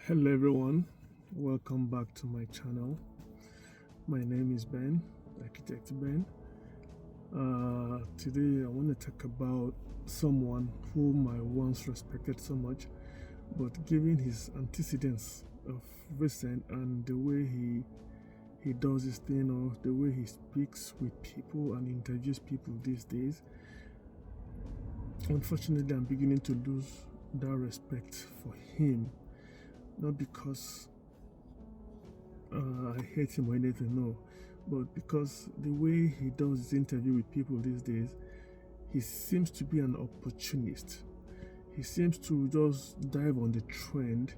Hello everyone, welcome back to my channel. My name is Ben, Architect Ben. Today I want to talk about someone whom I once respected so much, but given his antecedents of recent and the way he does his thing, or the way he speaks with people and interviews people these days, unfortunately I'm beginning to lose that respect for him. Not because I hate him or anything, no, but because the way he does his interview with people these days, he seems to be an opportunist. He seems to just dive on the trend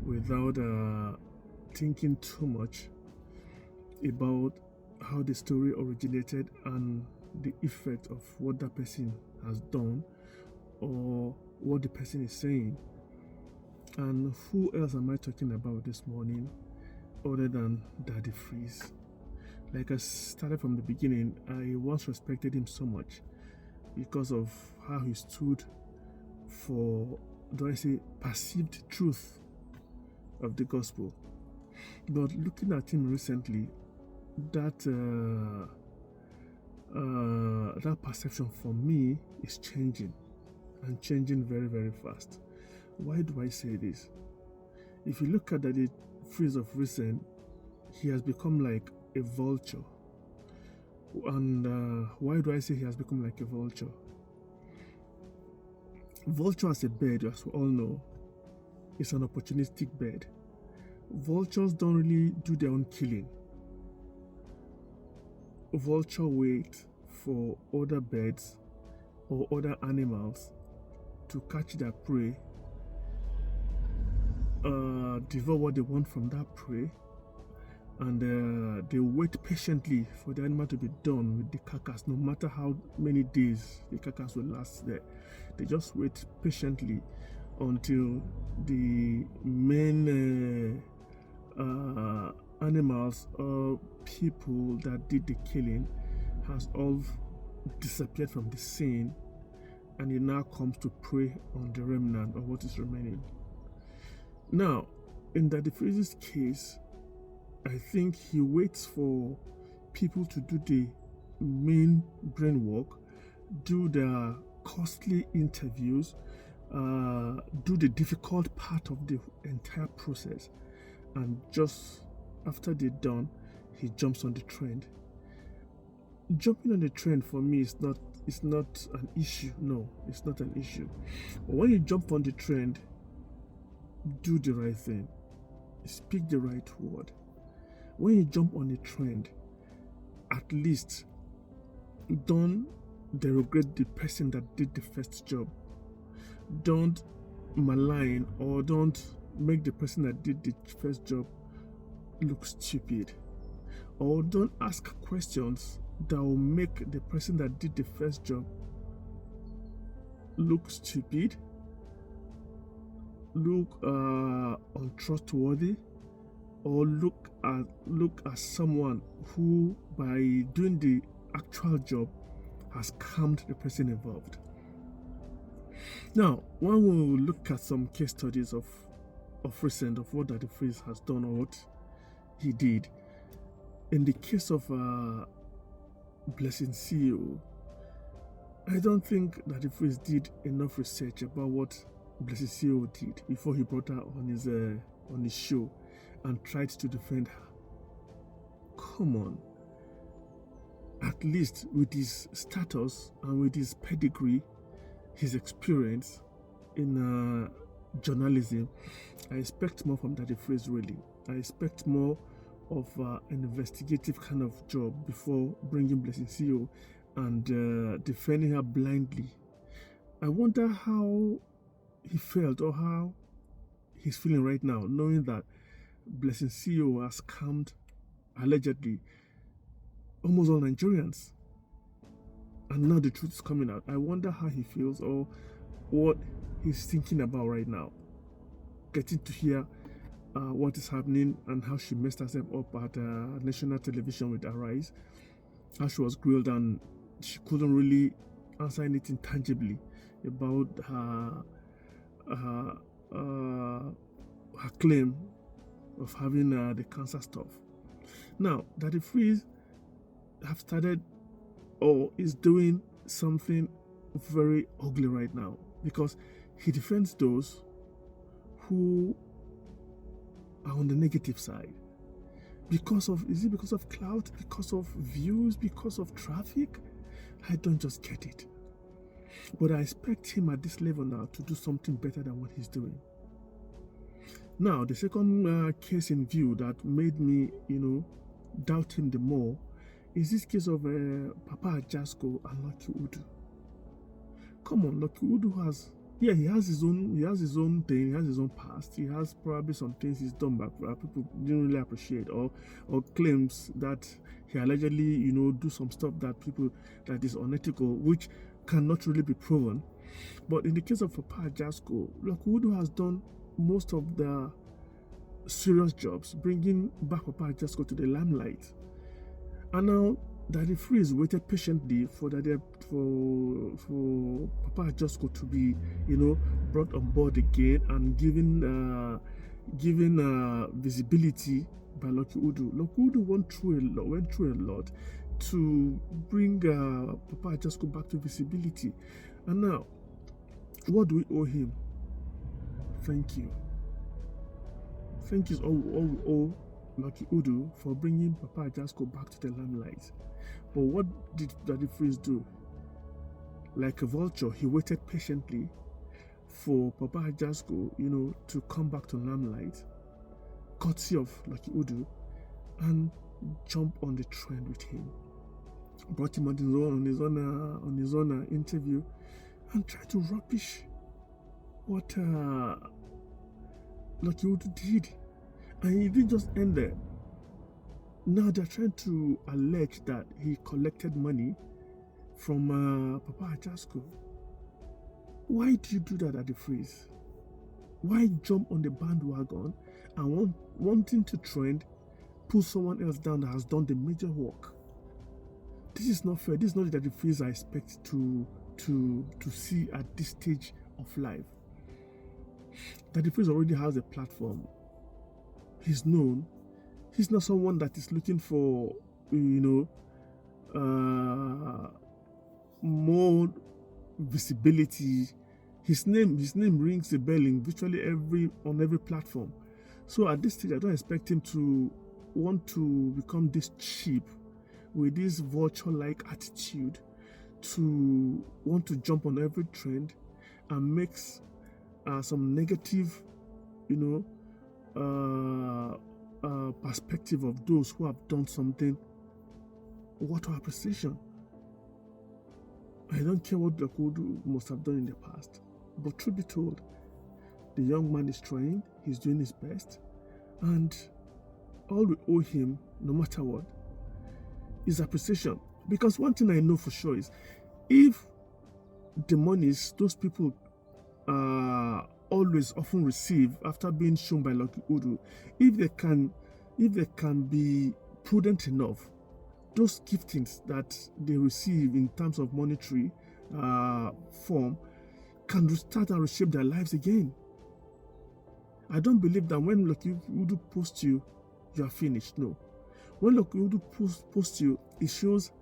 without thinking too much about how the story originated and the effect of what that person has done or what the person is saying. And who else am I talking about this morning other than Daddy Freeze? Like I started from the beginning, I once respected him so much because of how he stood for, perceived truth of the gospel. But looking at him recently, that perception for me is changing, and changing very, very fast. Why do I say this? If you look at the Freeze of recent, he has become like a vulture. And why do I say he has become like a vulture? Vulture as a bird, as we all know, is an opportunistic bird. Vultures don't really do their own killing. Vulture wait for other birds or other animals to catch their prey, devour what they want from that prey, and they wait patiently for the animal to be done with the carcass. No matter how many days the carcass will last there, they just wait patiently until the main animals or people that did the killing has all disappeared from the scene, and it now comes to prey on the remnant or what is remaining. Now, in Daddy Freeze's case, I think he waits for people to do the main brain work, do the costly interviews, do the difficult part of the entire process, and just after they're done, he jumps on the trend. Jumping on the trend for me is not an issue. No, it's not an issue. But when you jump on the trend, do the right thing, speak the right word. When you jump on a trend, at least don't derogate the person that did the first job. Don't malign or don't make the person that did the first job look stupid, or don't ask questions that will make the person that did the first job look stupid, look untrustworthy, or look at someone who, by doing the actual job, has calmed the person involved. Now, when we look at some case studies of recent of what Daddy Freeze has done or what he did, in the case of Blessing CEO, I don't think Daddy Freeze did enough research about what Blessing CEO did before he brought her on his show and tried to defend her. Come on. At least with his status and with his pedigree, his experience in journalism, I expect more from Daddy Freeze, really. I expect more of an investigative kind of job before bringing Blessing CEO and defending her blindly. I wonder how he felt or how he's feeling right now, knowing that Blessing CEO has scammed, allegedly, almost all Nigerians, and now the truth is coming out. I wonder how he feels or what he's thinking about right now, getting to hear what is happening and how she messed herself up at national television with Arise, how she was grilled and she couldn't really answer anything tangibly about her her claim of having the cancer stuff. Now, Daddy Freeze have started or is doing something very ugly right now, because he defends those who are on the negative side. Is it because of clout, because of views, because of traffic? I don't just get it. But I expect him at this level now to do something better than what he's doing. Now, the second case in view that made me, doubt him the more is this case of Papa Ajasko and Lucky Udu. Come on, Lucky Udu he has his own thing, he has his own past, he has probably some things he's done back that people didn't really appreciate, or claims that he allegedly, do some stuff that is unethical, which cannot really be proven. But in the case of Papa Ajasko, Lucky Udu has done most of the serious jobs, bringing back Papa Ajasko to the limelight. And now Daddy Freeze waited patiently for Papa Ajasko to be, brought on board again and given visibility by Lucky Udu. Lucky Udu went through a lot to bring Papa Ajasko back to visibility. And now, what do we owe him? Thank you. Thank you all we owe Lucky Udu for bringing Papa Ajasko back to the limelight. But what did Daddy Freeze do? Like a vulture, he waited patiently for Papa Ajasko, to come back to limelight, courtesy of Lucky Udu, and jump on the trend with him. Brought him on his own interview and tried to rubbish what Lucky Udu did. And it didn't just end there. Now they're trying to allege that he collected money from Papa Ajasko. Why do you do that at the Freeze? Why jump on the bandwagon and wanting to trend, pull someone else down that has done the major work? This is not fair. This is not the Freeze I expect to see at this stage of life. Daddy Freeze already has a platform. He's known. He's not someone that is looking for, more visibility. His name rings a bell in virtually on every platform. So at this stage, I don't expect him to want to become this cheap with this vulture-like attitude, to want to jump on every trend and makes some negative, perspective of those who have done something worth our appreciation. I don't care what Lakudu must have done in the past, but truth be told, the young man is trying, he's doing his best, and all we owe him, no matter what, is appreciation. Because one thing I know for sure is, if the monies those people often receive after being shown by Lucky Udu, if they can be prudent enough, those giftings that they receive in terms of monetary form can restart and reshape their lives again. I don't believe that when Lucky Udu posts you are finished. No. When Lucky Udu posts you, it shows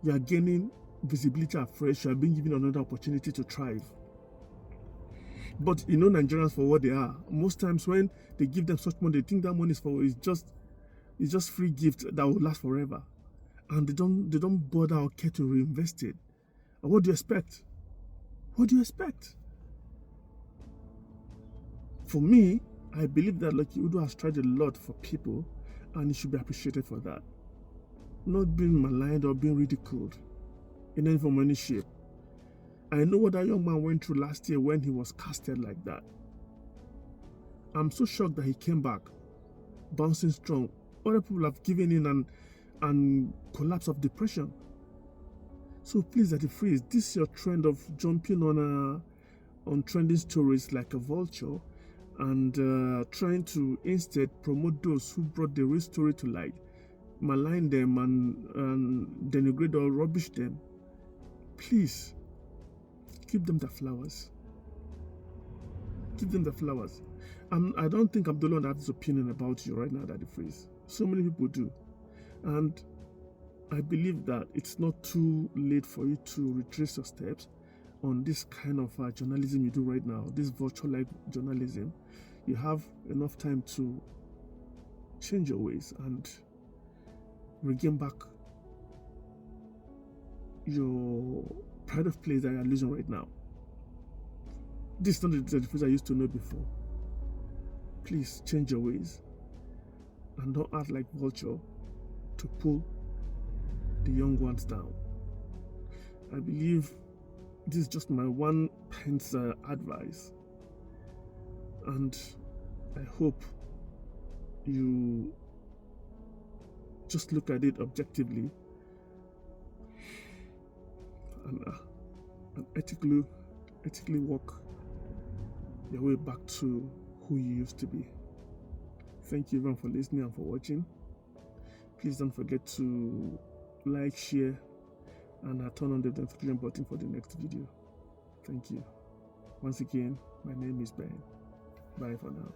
you are gaining visibility afresh, you are being given another opportunity to thrive. But Nigerians for what they are. Most times when they give them such money, they think that money is just free gift that will last forever. And they don't bother or care to reinvest it. And what do you expect? What do you expect? For me, I believe that Lucky Udu has tried a lot for people, and he should be appreciated for that. Not being maligned or being ridiculed in any form or any shape. I know what that young man went through last year when he was casted like that. I'm so shocked that he came back, bouncing strong. Other people have given in and collapse of depression. So please, Daddy Freeze, this is your trend of jumping on trending stories like a vulture and trying to instead promote those who brought the real story to light, malign them and denigrate or rubbish them. Please, give them the flowers. Give them the flowers. I don't think I'm the only one that has this opinion about you right now, Daddy Freeze. So many people do. And I believe that it's not too late for you to retrace your steps on this kind of journalism you do right now, this Vulture-like journalism. You have enough time to change your ways and regain back your pride of place that you're losing right now. This is not the Daddy Freeze I used to know before. Please change your ways and don't act like Vulture to pull the young ones down. I believe this is just my 1 pence advice, and I hope you just look at it objectively and ethically walk your way back to who you used to be. Thank you everyone for listening and for watching. Please don't forget to like, share, and turn on the notification button for the next video. Thank you. Once again, my name is Ben. Bye for now.